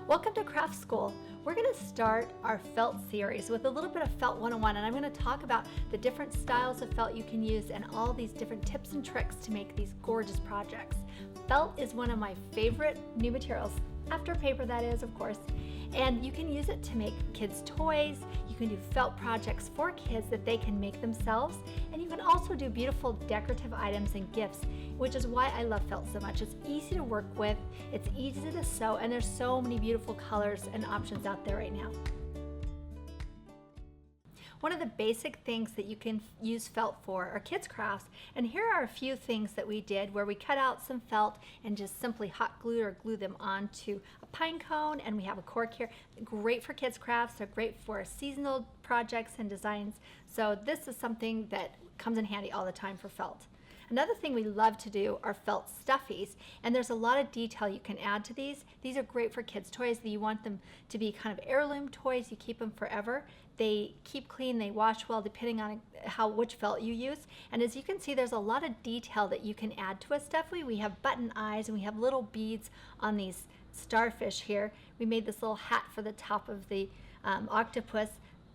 Welcome to Craft School. We're going to start our felt series with a little bit of Felt 101, and I'm going to talk about the different styles of felt you can use and all these different tips and tricks to make these gorgeous projects. Felt is one of my favorite new materials, after paper that is, of course, and you can use it to make kids' toys. You can do felt projects for kids that they can make themselves, and you can also do beautiful decorative items and gifts, which is why I love felt so much. It's easy to work with, it's easy to sew, and there's so many beautiful colors and options out there right now. One of the basic things that you can use felt for are kids' crafts, and here are a few things that we did where we cut out some felt and just simply hot glue or glue them onto a pine cone, and we have a cork here. Great for kids' crafts, they're great for seasonal projects and designs, so this is something that comes in handy all the time for felt. Another thing we love to do are felt stuffies, and there's a lot of detail you can add to these. These are great for kids' toys. You want them to be kind of heirloom toys. You keep them forever. They keep clean, they wash well depending on which felt you use. And as you can see, there's a lot of detail that you can add to a stuffie. We have button eyes and we have little beads on these starfish here. We made this little hat for the top of the octopus.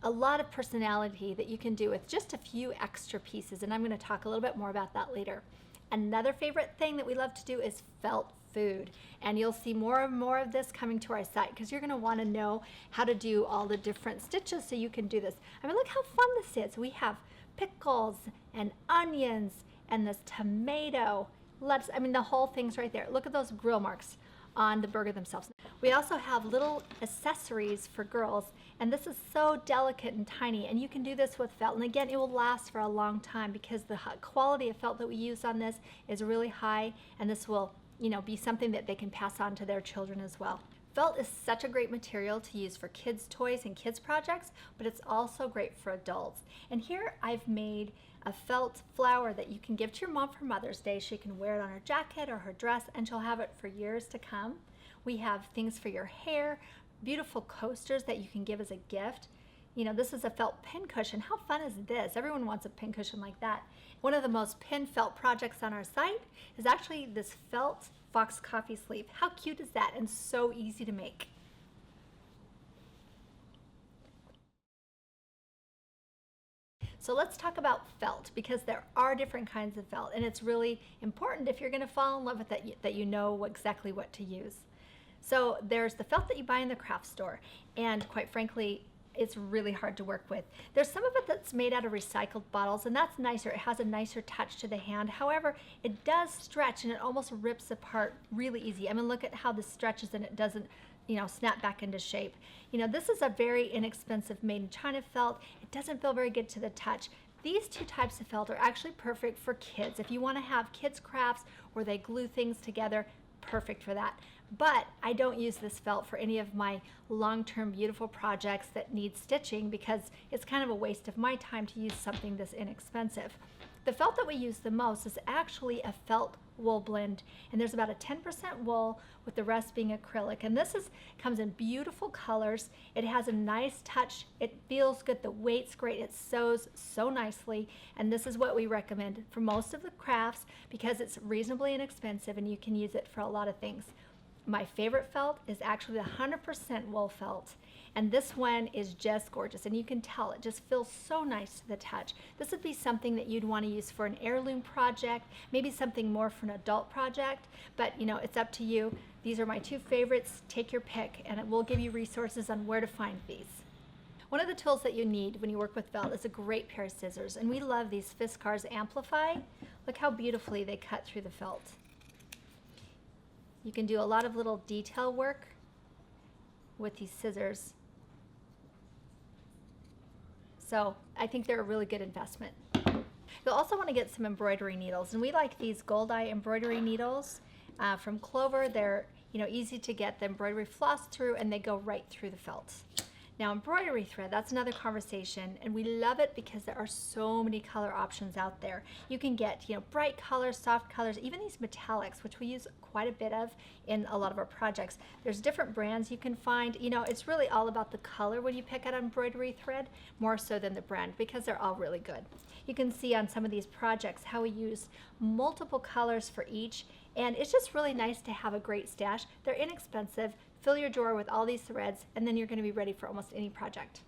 A lot of personality that you can do with just a few extra pieces, and I'm going to talk a little bit more about that later. Another favorite thing that we love to do is felt food, and you'll see more and more of this coming to our site because you're going to want to know how to do all the different stitches so you can do this. I mean, look how fun this is. We have pickles and onions and this tomato, lettuce. I mean, the whole thing's right there. Look at those grill marks on the burger themselves. We also have little accessories for girls, and this is so delicate and tiny, and you can do this with felt, and again, it will last for a long time because the quality of felt that we use on this is really high, and this will, be something that they can pass on to their children as well. Felt is such a great material to use for kids' toys and kids' projects, but it's also great for adults. And here I've made a felt flower that you can give to your mom for Mother's Day. She can wear it on her jacket or her dress, and she'll have it for years to come. We have things for your hair, beautiful coasters that you can give as a gift. This is a felt pin cushion. How fun is this? Everyone wants a pin cushion like that. One of the most pinned felt projects on our site is actually this felt fox coffee sleeve. How cute is that? And so easy to make. So let's talk about felt, because there are different kinds of felt, and it's really important if you're going to fall in love with it that you know exactly what to use. So there's the felt that you buy in the craft store, and quite frankly, it's really hard to work with. There's some of it that's made out of recycled bottles, and that's nicer. It has a nicer touch to the hand. However, it does stretch and it almost rips apart really easy. I mean, look at how this stretches and it doesn't snap back into shape. This is a very inexpensive made in China felt. It doesn't feel very good to the touch. These two types of felt are actually perfect for kids. If you want to have kids crafts where they glue things together, perfect for that. But I don't use this felt for any of my long-term beautiful projects that need stitching because it's kind of a waste of my time to use something this inexpensive. The felt that we use the most is actually a felt wool blend, and there's about a 10% wool with the rest being acrylic, and this comes in beautiful colors. It has a nice touch, it feels good, the weight's great, it sews so nicely, and this is what we recommend for most of the crafts because it's reasonably inexpensive and you can use it for a lot of things. My favorite felt is actually the 100% wool felt, and this one is just gorgeous, and you can tell it just feels so nice to the touch. This would be something that you'd want to use for an heirloom project, maybe something more for an adult project, but it's up to you. These are my two favorites. Take your pick, and it will give you resources on where to find these. One of the tools that you need when you work with felt is a great pair of scissors, and we love these Fiskars Amplify. Look how beautifully they cut through the felt. You can do a lot of little detail work with these scissors. So I think they're a really good investment. You'll also want to get some embroidery needles, and we like these gold eye embroidery needles from Clover. They're easy to get the embroidery floss through, and they go right through the felt. Now, embroidery thread, that's another conversation, and we love it because there are so many color options out there. You can get, bright colors, soft colors, even these metallics, which we use quite a bit of in a lot of our projects. There's different brands you can find. It's really all about the color when you pick out embroidery thread, more so than the brand, because they're all really good. You can see on some of these projects how we use multiple colors for each, and it's just really nice to have a great stash. They're inexpensive, fill your drawer with all these threads, and then you're going to be ready for almost any project.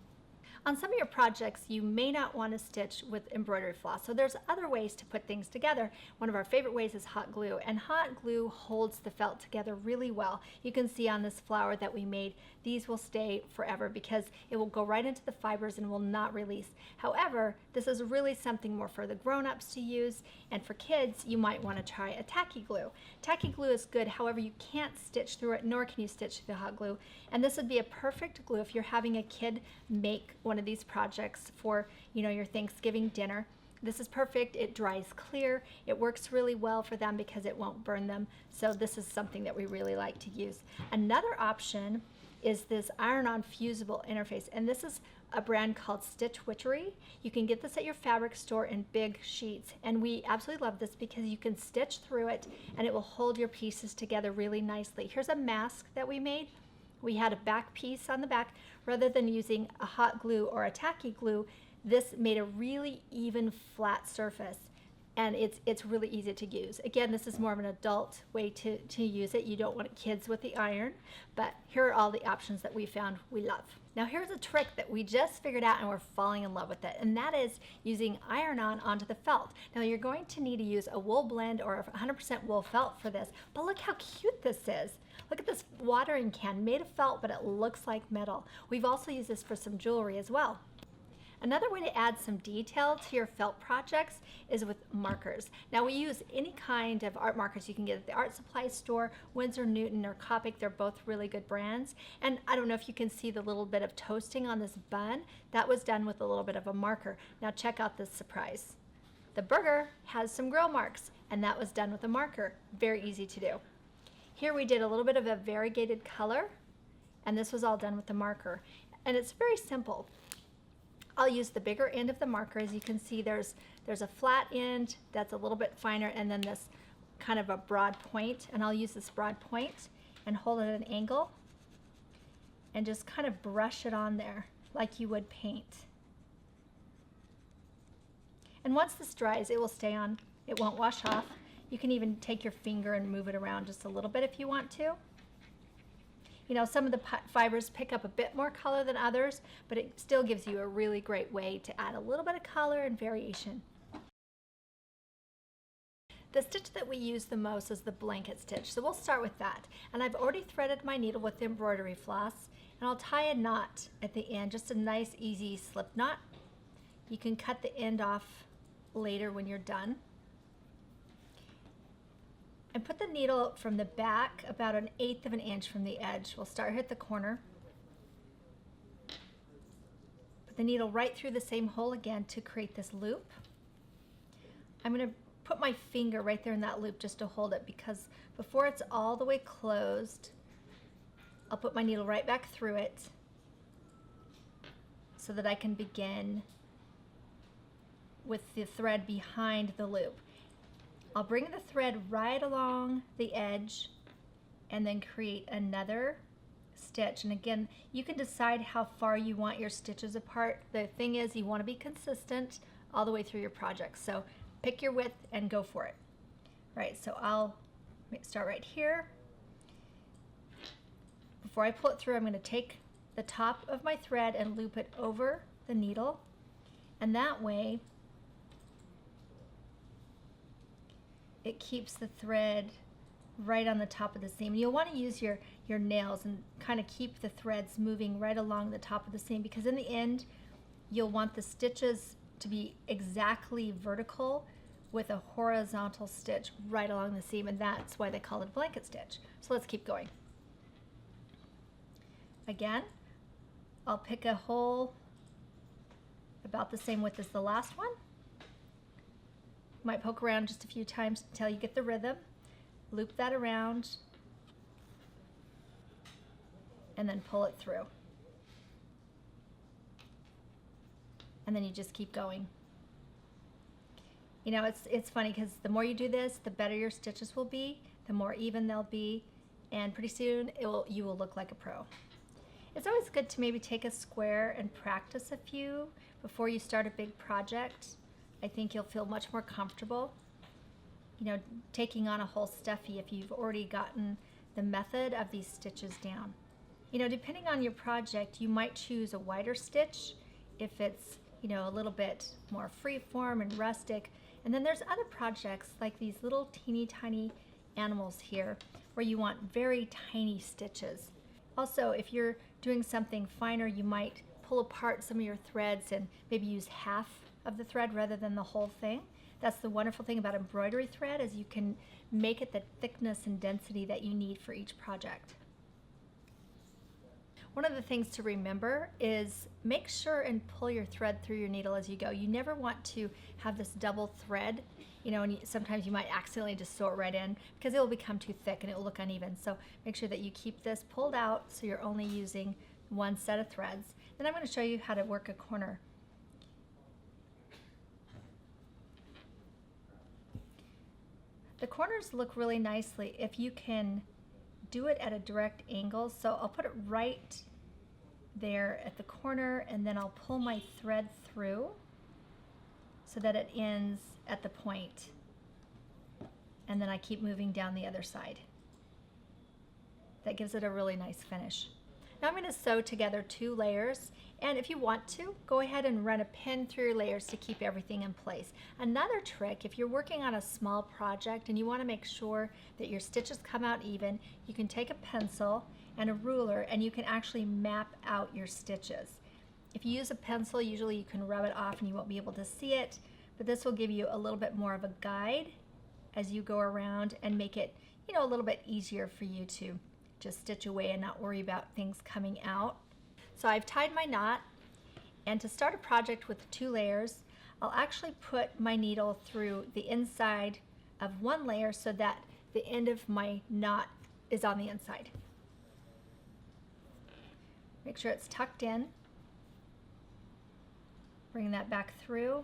On some of your projects, you may not want to stitch with embroidery floss, so there's other ways to put things together. One of our favorite ways is hot glue, and hot glue holds the felt together really well. You can see on this flower that we made, these will stay forever because it will go right into the fibers and will not release. However, this is really something more for the grown-ups to use, and for kids, you might want to try a tacky glue. Tacky glue is good, however, you can't stitch through it, nor can you stitch through the hot glue, and this would be a perfect glue if you're having a kid make one of these projects for, your Thanksgiving dinner. This is perfect. It dries clear. It works really well for them because it won't burn them. So this is something that we really like to use. Another option is this iron-on fusible interface, and this is a brand called Stitch Witchery. You can get this at your fabric store in big sheets, and we absolutely love this because you can stitch through it and it will hold your pieces together really nicely. Here's a mask that we made. We had a back piece on the back. Rather than using a hot glue or a tacky glue, this made a really even flat surface, and it's really easy to use. Again, this is more of an adult way to use it. You don't want kids with the iron, but here are all the options that we found we love. Now here's a trick that we just figured out and we're falling in love with it, and that is using iron-on onto the felt. Now you're going to need to use a wool blend or a 100% wool felt for this, but look how cute this is. Look at this watering can made of felt, but it looks like metal. We've also used this for some jewelry as well. Another way to add some detail to your felt projects is with markers. Now we use any kind of art markers you can get at the art supply store, Winsor Newton or Copic. They're both really good brands. And I don't know if you can see the little bit of toasting on this bun. That was done with a little bit of a marker. Now check out this surprise. The burger has some grill marks, and that was done with a marker. Very easy to do. Here we did a little bit of a variegated color, and this was all done with the marker. And it's very simple. I'll use the bigger end of the marker. As you can see, there's a flat end that's a little bit finer, and then this kind of a broad point. And I'll use this broad point and hold it at an angle and just kind of brush it on there like you would paint. And once this dries, it will stay on. It won't wash off. You can even take your finger and move it around just a little bit if you want to. Some of the fibers pick up a bit more color than others, but it still gives you a really great way to add a little bit of color and variation. The stitch that we use the most is the blanket stitch, so we'll start with that. And I've already threaded my needle with the embroidery floss, and I'll tie a knot at the end, just a nice easy slip knot. You can cut the end off later when you're done. And put the needle from the back about 1/8 of an inch from the edge. We'll start here at the corner. Put the needle right through the same hole again to create this loop. I'm going to put my finger right there in that loop just to hold it, because before it's all the way closed, I'll put my needle right back through it so that I can begin with the thread behind the loop. I'll bring the thread right along the edge and then create another stitch. And again, you can decide how far you want your stitches apart. The thing is, you want to be consistent all the way through your project. So pick your width and go for it. Right, so I'll start right here. Before I pull it through, I'm going to take the top of my thread and loop it over the needle. And that way, it keeps the thread right on the top of the seam. You'll want to use your nails and kind of keep the threads moving right along the top of the seam, because in the end you'll want the stitches to be exactly vertical with a horizontal stitch right along the seam, and that's why they call it a blanket stitch. So let's keep going. Again, I'll pick a hole about the same width as the last one. Might poke around just a few times until you get the rhythm. Loop that around and then pull it through. And then you just keep going. It's funny because the more you do this, the better your stitches will be, the more even they'll be, and pretty soon you will look like a pro. It's always good to maybe take a square and practice a few before you start a big project. I think you'll feel much more comfortable, taking on a whole stuffie if you've already gotten the method of these stitches down. You know, depending on your project, you might choose a wider stitch if it's, you know, a little bit more freeform and rustic. And then there's other projects like these little teeny tiny animals here where you want very tiny stitches. Also, if you're doing something finer, you might pull apart some of your threads and maybe use half of the thread rather than the whole thing. That's the wonderful thing about embroidery thread, is you can make it the thickness and density that you need for each project. One of the things to remember is make sure and pull your thread through your needle as you go. You never want to have this double thread, you know, and sometimes you might accidentally just sew it right in because it will become too thick and it will look uneven. So make sure that you keep this pulled out so you're only using one set of threads. Then I'm going to show you how to work a corner. The corners look really nicely if you can do it at a direct angle. So I'll put it right there at the corner and then I'll pull my thread through so that it ends at the point. And then I keep moving down the other side. That gives it a really nice finish. Now I'm going to sew together 2 layers, and if you want to, go ahead and run a pin through your layers to keep everything in place. Another trick, if you're working on a small project and you want to make sure that your stitches come out even, you can take a pencil and a ruler and you can actually map out your stitches. If you use a pencil, usually you can rub it off and you won't be able to see it, but this will give you a little bit more of a guide as you go around and make it, you know, a little bit easier for you to just stitch away and not worry about things coming out. So I've tied my knot, and to start a project with 2 layers, I'll actually put my needle through the inside of one layer so that the end of my knot is on the inside. Make sure it's tucked in. Bring that back through.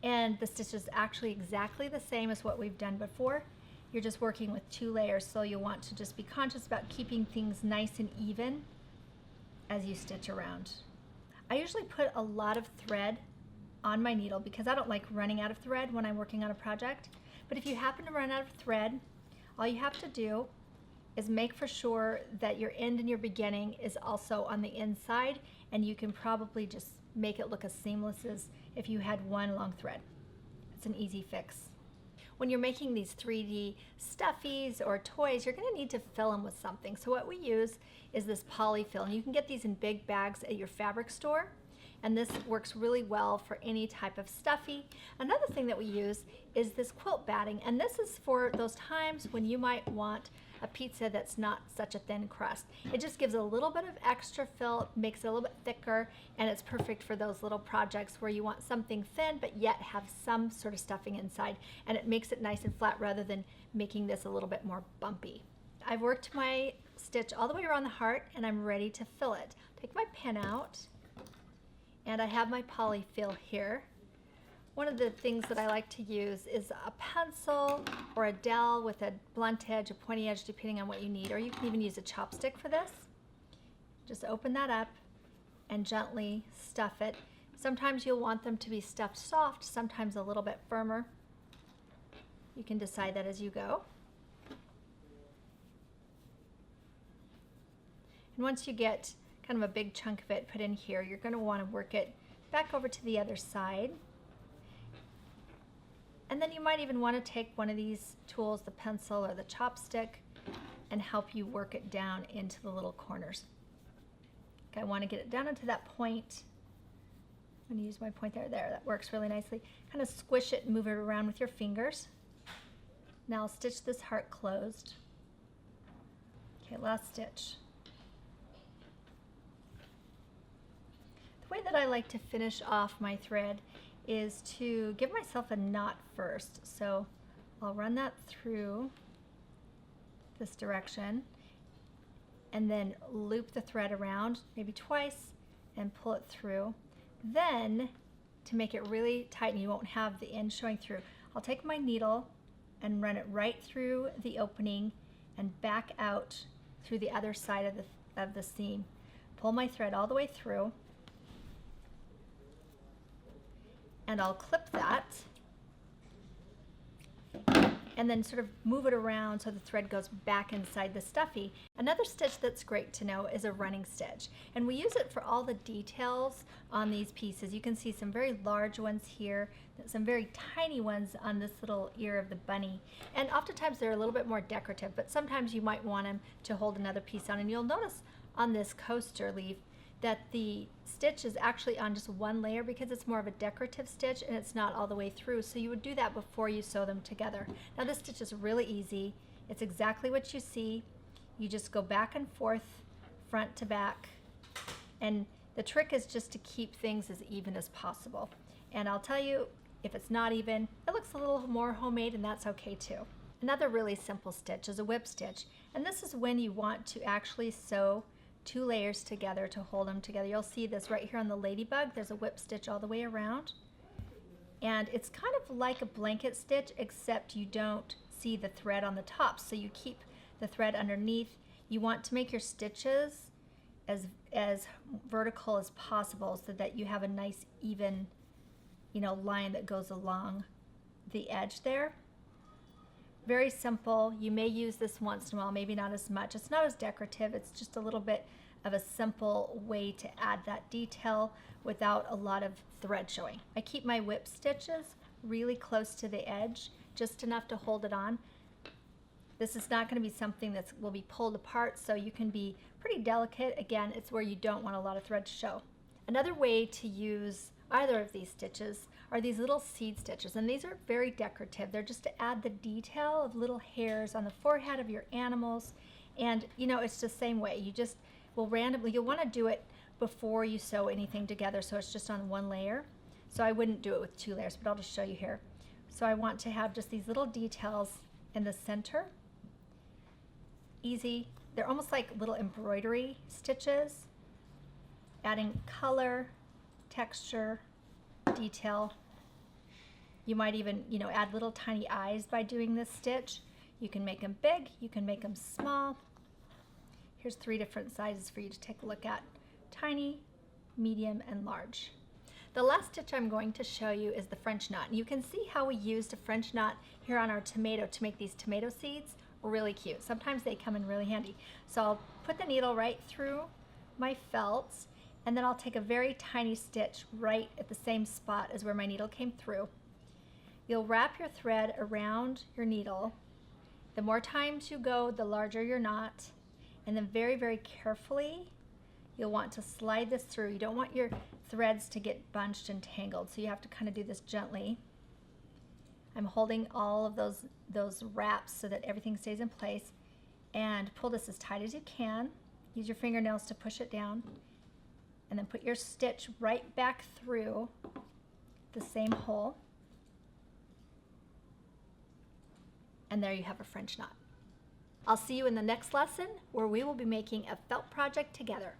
And the stitch is actually exactly the same as what we've done before. You're just working with 2 layers, so you'll want to just be conscious about keeping things nice and even as you stitch around. I usually put a lot of thread on my needle because I don't like running out of thread when I'm working on a project. But if you happen to run out of thread, all you have to do is make for sure that your end and your beginning is also on the inside, and you can probably just make it look as seamless as if you had one long thread. It's an easy fix. When you're making these 3D stuffies or toys, you're going to need to fill them with something. So what we use is this polyfill, and you can get these in big bags at your fabric store, and this works really well for any type of stuffie. Another thing that we use is this quilt batting, and this is for those times when you might want a pizza that's not such a thin crust. It just gives a little bit of extra fill, makes it a little bit thicker, and it's perfect for those little projects where you want something thin but yet have some sort of stuffing inside, and it makes it nice and flat rather than making this a little bit more bumpy. I've worked my stitch all the way around the heart and I'm ready to fill it. Take my pin out, and I have my polyfill here. One of the things that I like to use is a pencil or a dowel with a blunt edge, a pointy edge, depending on what you need, or you can even use a chopstick for this. Just open that up and gently stuff it. Sometimes you'll want them to be stuffed soft, sometimes a little bit firmer. You can decide that as you go. And once you get kind of a big chunk of it put in here, you're going to want to work it back over to the other side. And then you might even want to take one of these tools, the pencil or the chopstick, and help you work it down into the little corners. Okay, I want to get it down into that point. I'm going to use my point there. That works really nicely. Kind of squish it and move it around with your fingers. Now I'll stitch this heart closed. Okay, last stitch. The way that I like to finish off my thread is to give myself a knot first. So I'll run that through this direction and then loop the thread around maybe twice and pull it through. Then, to make it really tight and you won't have the end showing through, I'll take my needle and run it right through the opening and back out through the other side of the seam. Pull my thread all the way through, and I'll clip that and then sort of move it around so the thread goes back inside the stuffie. Another stitch that's great to know is a running stitch, and we use it for all the details on these pieces. You can see some very large ones here, some very tiny ones on this little ear of the bunny, and oftentimes they're a little bit more decorative, but sometimes you might want them to hold another piece on. And you'll notice on this coaster leaf that the stitch is actually on just one layer because it's more of a decorative stitch and it's not all the way through. So you would do that before you sew them together. Now this stitch is really easy. It's exactly what you see. You just go back and forth, front to back, and the trick is just to keep things as even as possible. And I'll tell you, if it's not even, it looks a little more homemade, and that's okay too. Another really simple stitch is a whip stitch, and this is when you want to actually sew two layers together to hold them together. You'll see this right here on the ladybug. There's a whip stitch all the way around, and it's kind of like a blanket stitch, except you don't see the thread on the top, so you keep the thread underneath. You want to make your stitches as vertical as possible so that you have a nice even, line that goes along the edge there. Very simple. You may use this once in a while, maybe not as much. It's not as decorative. It's just a little bit of a simple way to add that detail without a lot of thread showing. I keep my whip stitches really close to the edge, just enough to hold it on. This is not going to be something that will be pulled apart, so you can be pretty delicate. Again, it's where you don't want a lot of thread to show. Another way to use either of these stitches are these little seed stitches, and these are very decorative. They're just to add the detail of little hairs on the forehead of your animals, and it's the same way. You just will randomly, you'll want to do it before you sew anything together, so it's just on one layer. So I wouldn't do it with two layers, but I'll just show you here. So I want to have just these little details in the center. Easy. They're almost like little embroidery stitches, adding color, texture, detail. You might even, add little tiny eyes by doing this stitch. You can make them big, you can make them small. Here's 3 different sizes for you to take a look at: tiny, medium, and large. The last stitch I'm going to show you is the French knot. You can see how we used a French knot here on our tomato to make these tomato seeds. Really cute. Sometimes they come in really handy. So I'll put the needle right through my felts, and then I'll take a very tiny stitch right at the same spot as where my needle came through. You'll wrap your thread around your needle. The more times you go, the larger your knot, and then very, very carefully you'll want to slide this through. You don't want your threads to get bunched and tangled, so you have to kind of do this gently. I'm holding all of those wraps so that everything stays in place, and pull this as tight as you can. Use your fingernails to push it down, and then put your stitch right back through the same hole, and there you have a French knot. I'll see you in the next lesson, where we will be making a felt project together.